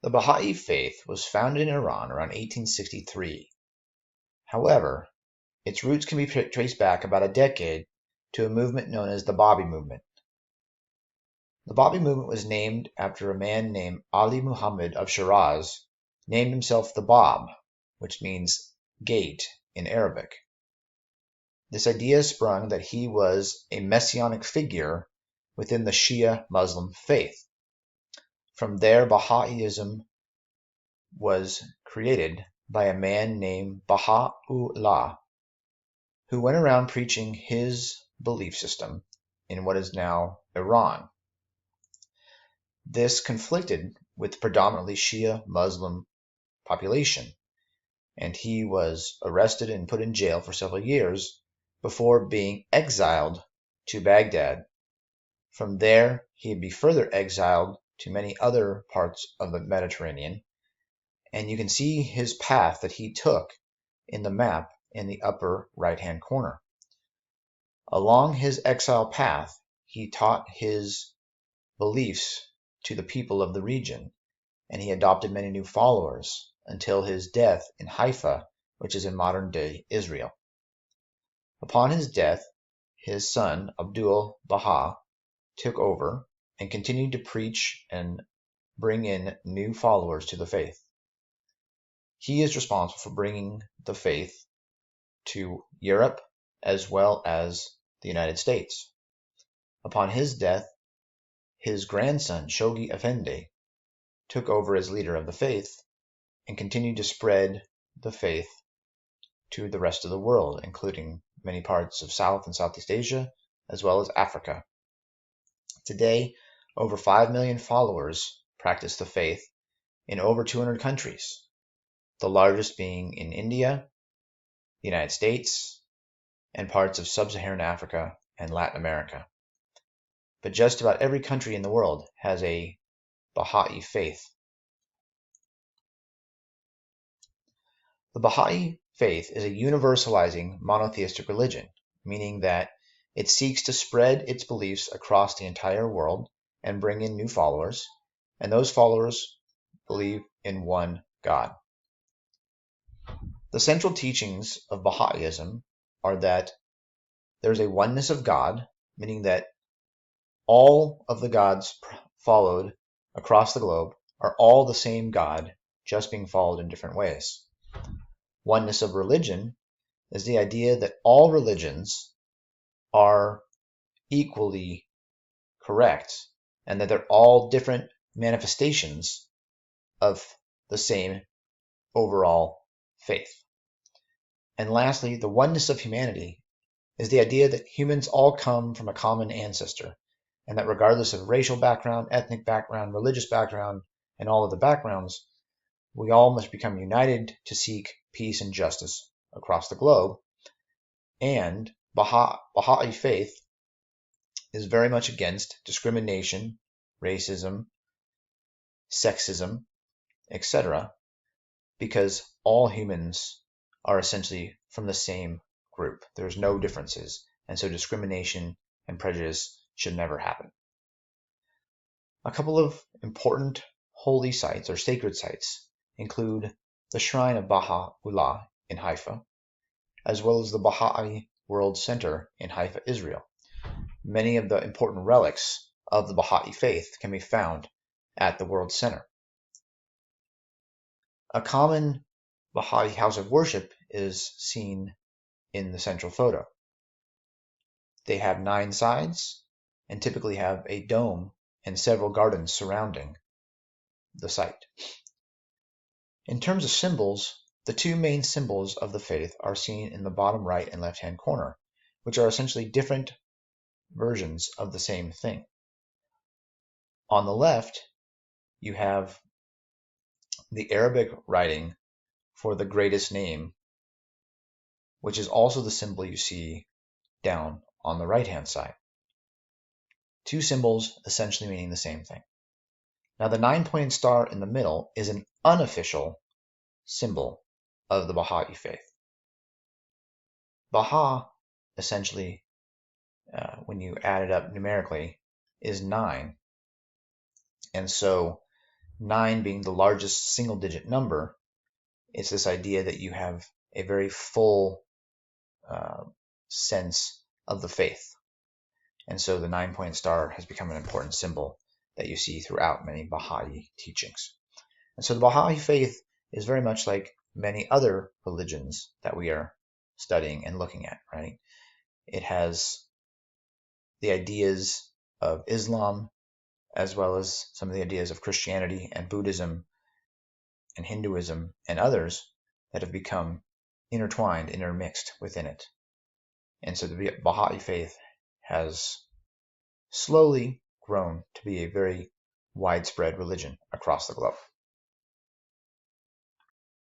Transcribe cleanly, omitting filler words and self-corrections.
The Baha'i faith was founded in Iran around 1863. However, its roots can be traced back about a decade to a movement known as the Babi movement. The Babi movement was named after a man named Ali Muhammad of Shiraz, named himself the Bab, which means gate in Arabic. This idea sprung that he was a messianic figure within the Shia Muslim faith. From there, Bahaism was created by a man named Baha'u'llah, who went around preaching his belief system in what is now Iran. This conflicted with the predominantly Shia Muslim population, and he was arrested and put in jail for several years before being exiled to Baghdad. From there, he'd be further exiled to many other parts of the Mediterranean, and you can see his path that he took in the map in the upper right-hand corner. Along his exile path, he taught his beliefs to the people of the region, and he adopted many new followers until his death in Haifa, which is in modern-day Israel. Upon his death, his son, Abdul Baha, took over and continued to preach and bring in new followers to the faith. He is responsible for bringing the faith to Europe as well as the United States. Upon his death, his grandson, Shoghi Effendi, took over as leader of the faith and continued to spread the faith to the rest of the world, including many parts of South and Southeast Asia, as well as Africa. Today, over 5 million followers practice the faith in over 200 countries, the largest being in India, the United States, and parts of Sub-Saharan Africa and Latin America. But just about every country in the world has a Baha'i faith. The Baha'i faith is a universalizing monotheistic religion, meaning that it seeks to spread its beliefs across the entire world and bring in new followers, and those followers believe in one God. The central teachings of Baha'ism are that there's a oneness of God, meaning that all of the gods followed across the globe are all the same God, just being followed in different ways. Oneness of religion is the idea that all religions are equally correct and that they're all different manifestations of the same overall faith. And lastly, the oneness of humanity is the idea that humans all come from a common ancestor, and that regardless of racial background, ethnic background, religious background, and all of the backgrounds, we all must become united to seek peace and justice across the globe. And Baha'i faith is very much against discrimination, racism, sexism, etc., because all humans are essentially from the same group. There's no differences, and so discrimination and prejudice should never happen. A couple of important holy sites or sacred sites include the shrine of Baha'u'llah in Haifa, as well as the Baha'i World Center in Haifa, Israel. Many of the important relics of the Baha'i faith can be found at the World Center. A common Baha'i house of worship is seen in the central photo. They have 9 sides and typically have a dome and several gardens surrounding the site. In terms of symbols, the 2 main symbols of the faith are seen in the bottom right and left-hand corner, which are essentially different versions of the same thing. On the left, you have the Arabic writing for the greatest name, which is also the symbol you see down on the right-hand side. 2 symbols essentially meaning the same thing. Now the 9-pointed star in the middle is an unofficial symbol of the Baha'i faith. Baha, essentially, when you add it up numerically, is 9. And so 9 being the largest single-digit number, it's this idea that you have a very full sense of the faith. And so the 9-point star has become an important symbol that you see throughout many Baha'i teachings. And so the Baha'i faith is very much like many other religions that we are studying and looking at, right? It has the ideas of Islam, as well as some of the ideas of Christianity and Buddhism and Hinduism and others that have become intertwined, intermixed within it. And so the Baha'i faith has slowly grown to be a very widespread religion across the globe.